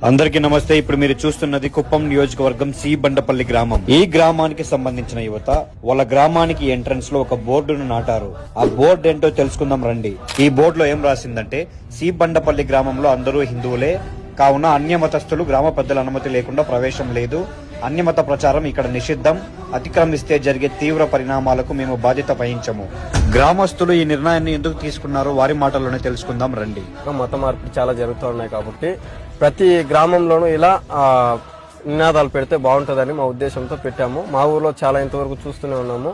అందరికీ నమస్తే. ఇప్పుడు మీరు చూస్తున్నది కుప్పం నియోజకవర్గం సి బండపల్లి గ్రామం. ఈ గ్రామానికి సంబంధించిన యువత వాళ్ళ గ్రామానికి ఎంట్రన్స్ లో ఒక బోర్డును నాటారు. ఆ బోర్డు ఏంటో తెలుసుకుందాం రండి. ఈ బోర్డులో ఏం రాసిందంటే, సి బండపల్లి గ్రామంలో అందరూ హిందువులే కావున అన్యమతస్థులు గ్రామ పెద్దల అనుమతి లేకుండా ప్రవేశం లేదు. అన్యమత ప్రచారం ఇక్కడ నిషిద్ధం. అతిక్రమిస్తే జరిగే తీవ్ర పరిణామాలకు మేము బాధ్యత వహించము. గ్రామస్తులు ఈ నిర్ణయాన్ని ఎందుకు తీసుకున్నారో వారి మాటల్లోనే తెలుసుకుందాం రండి. మత మార్పులు చాలా జరుగుతూ ఉన్నాయి కాబట్టి ప్రతి గ్రామంలోనూ ఇలా నినాదాలు పెడితే బాగుంటుందని మా ఉద్దేశంతో పెట్టాము. మా ఊర్లో చాలా ఇంతవరకు చూస్తూనే ఉన్నాము.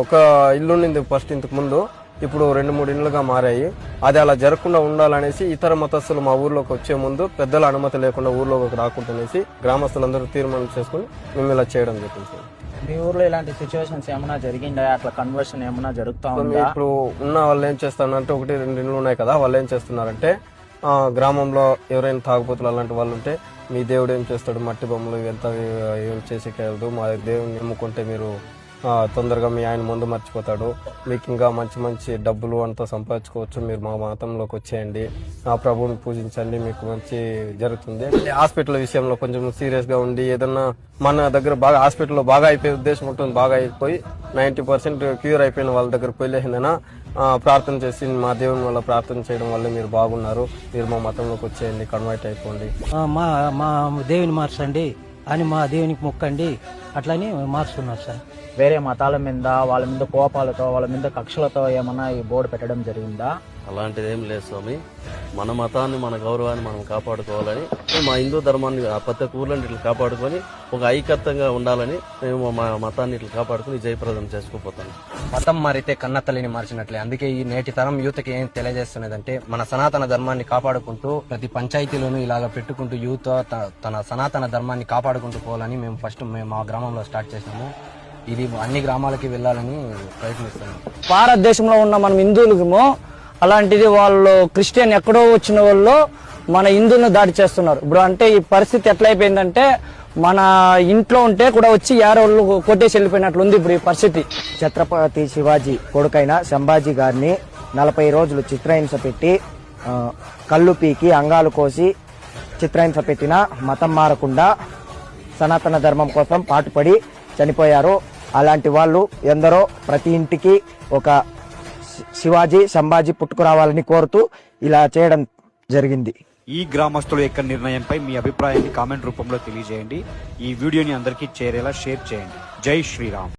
ఒక ఇల్లు ఉండింది ఫస్ట్ ఇంతకు ముందు, ఇప్పుడు 2-3 ఇళ్లుగా మారాయి. అది అలా జరగకుండా ఉండాలనేసి ఇతర మతస్థులు మా ఊర్లోకి వచ్చే ముందు పెద్దల అనుమతి లేకుండా ఊర్లోకి రాకూడదనేసి గ్రామస్తులందరూ తీర్మానం చేసుకుని మేము ఇలా చేయడం జరిగింది. మీ ఊర్లో ఇలాంటి సిచ్యువేషన్స్ ఏమైనా జరిగిందా? అట్లా కన్వర్షన్ ఏమైనా జరుగుతా ఉందా? ఇప్పుడు ఉన్న వాళ్ళు ఏం చేస్తారంటే 1-2 ఇళ్ళు ఉన్నాయి కదా, వాళ్ళు ఏం చేస్తున్నారంటే గ్రామంలో ఎవరైనా తాగుబోతులు అలాంటి వాళ్ళు ఉంటే, మీ దేవుడు ఏం చేస్తాడు, మట్టి బొమ్మలు ఎంత ఏం చేసి కేయదు, మా దేవుడిని నమ్ముకుంటే మీరు తొందరగా మీ ఆయన ముందు మర్చిపోతాడు, మీకు ఇంకా మంచి మంచి డబ్బులు అంతా సంపాదించుకోవచ్చు, మీరు మా మతంలోకి వచ్చేయండి, ఆ ప్రభువుని పూజించండి, మీకు మంచి జరుగుతుంది. హాస్పిటల్ విషయంలో కొంచెం సీరియస్ గా ఉండి ఏదన్నా మన దగ్గర బాగా హాస్పిటల్లో బాగా అయిపోయే ఉద్దేశం ఉంటుంది, బాగా అయిపోయి 90% క్యూర్ అయిపోయిన వాళ్ళ దగ్గర పోయిలేసిందనా ప్రార్థన చేసి మా దేవుని వల్ల ప్రార్థన చేయడం వల్ల మీరు బాగున్నారు, మీరు మా మతంలోకి వచ్చేయండి, కన్వర్ట్ అయిపోండి, మా దేవుని మార్చండి అని మా దేవునికి మొక్కండి అట్లని మార్చుకున్నారు సార్. వేరే మతాల మీద వాళ్ళ మీద కోపాలతో వాళ్ళ మీద కక్షలతో ఏమన్నా ఈ బోర్డు పెట్టడం జరిగిందా? అలాంటిది ఏం లేదు స్వామి. మన మతాన్ని మన గౌరవాన్ని మనం కాపాడుకోవాలని, మా హిందూ ధర్మాన్ని ప్రతి ఊర్లని ఇట్లా కాపాడుకొని ఒక ఐకత్యంగా ఉండాలని మేము మా మతాన్ని ఇట్లా కాపాడుకుని జయప్రదం చేసుకోపోతాం. మతం మారితే కన్నతల్లిని మార్చినట్లే. అందుకే ఈ నేటి తరం యూత్కి ఏం తెలియజేస్తున్నదంటే, మన సనాతన ధర్మాన్ని కాపాడుకుంటూ ప్రతి పంచాయతీలోనూ ఇలాగ పెట్టుకుంటూ యూత్ తన సనాతన ధర్మాన్ని కాపాడుకుంటూ పోవాలని మేము ఫస్ట్ మా గ్రామంలో స్టార్ట్ చేసినాము. ఇది అన్ని గ్రామాలకి వెళ్ళాలని ప్రయత్నిస్తున్నాం. భారతదేశంలో ఉన్న మనం హిందువులకేమో అలాంటిది వాళ్ళు క్రిస్టియన్ ఎక్కడో వచ్చిన వాళ్ళు మన హిందువులను దాడి చేస్తున్నారు. ఇప్పుడు అంటే ఈ పరిస్థితి ఎట్లయిపోయిందంటే, మన ఇంట్లో ఉంటే కూడా వచ్చి యారోళ్ళు కొట్టేసి వెళ్ళిపోయినట్లు ఉంది ఇప్పుడు ఈ పరిస్థితి. ఛత్రపతి శివాజీ కొడుకైన సంభాజీ గారిని 40 రోజులు చిత్రహింస పెట్టి కళ్ళు పీకి అంగాలు కోసి చిత్రహింస పెట్టిన మతం మారకుండా సనాతన ధర్మం కోసం పాటుపడి చనిపోయారు. అలాంటి వాళ్ళు ఎందరో ప్రతి ఇంటికి ఒక శివాజీ సంభాజీ పుట్టుకురావాలని కోరుతూ ఇలా చేయడం జరిగింది. ఈ గ్రామస్తుల యొక్క నిర్ణయంపై మీ అభిప్రాయాన్ని కామెంట్ రూపంలో తెలియజేయండి. ఈ వీడియోని అందరికీ చేరేలా షేర్ చేయండి. జై శ్రీరామ్.